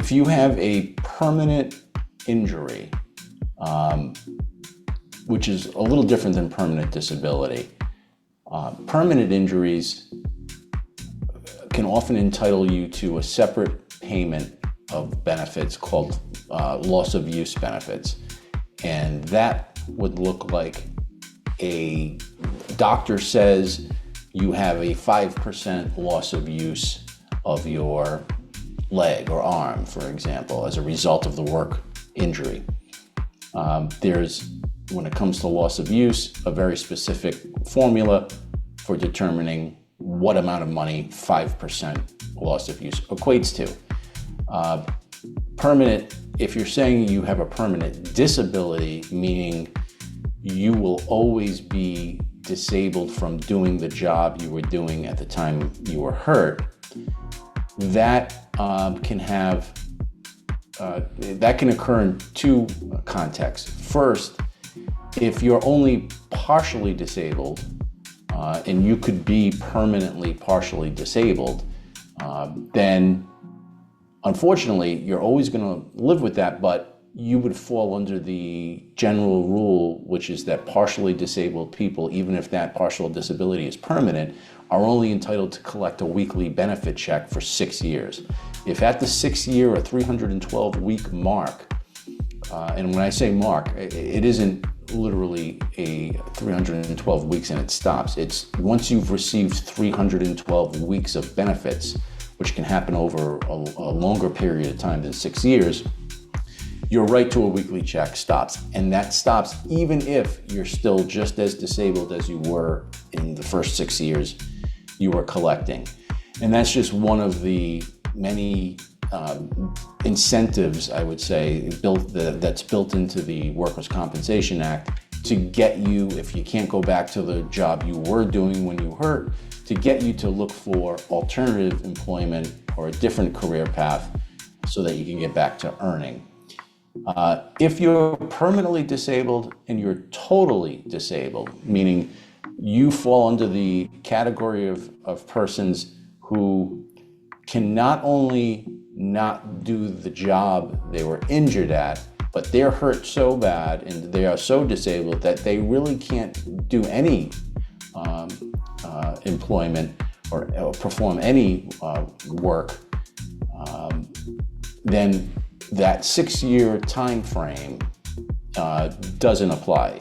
If you have a permanent injury, which is a little different than permanent disability, permanent injuries can often entitle you to a separate payment of benefits called loss of use benefits. And that would look like a doctor says you have a 5% loss of use of your leg or arm, for example, as a result of the work injury. There's, when it comes to loss of use, a very specific formula for determining what amount of money 5% loss of use equates to. Permanent, if you're saying you have a permanent disability, meaning you will always be disabled from doing the job you were doing at the time you were hurt, that can occur in two contexts. First, if you're only partially disabled, and you could be permanently partially disabled, then unfortunately you're always going to live with that, but you would fall under the general rule, which is that partially disabled people, even if that partial disability is permanent, are only entitled to collect a weekly benefit check for 6 years. If at the 6-year or 312-week mark, and when I say mark, it isn't literally a 312 weeks and it stops. It's once you've received 312 weeks of benefits, which can happen over a longer period of time than 6 years, your right to a weekly check stops. And that stops even if you're still just as disabled as you were in the first 6 years you were collecting. And that's just one of the many incentives, I would say, that's built into the Workers' Compensation Act to get you, if you can't go back to the job you were doing when you hurt, to get you to look for alternative employment or a different career path so that you can get back to earning. If you're permanently disabled and you're totally disabled, meaning you fall under the category of persons who can not only not do the job they were injured at, but they're hurt so bad and they are so disabled that they really can't do any employment or perform any work, then that 6-year time frame doesn't apply,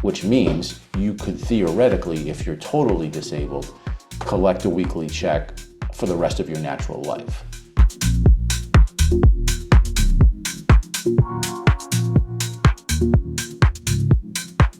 which means you could theoretically, if you're totally disabled, collect a weekly check for the rest of your natural life.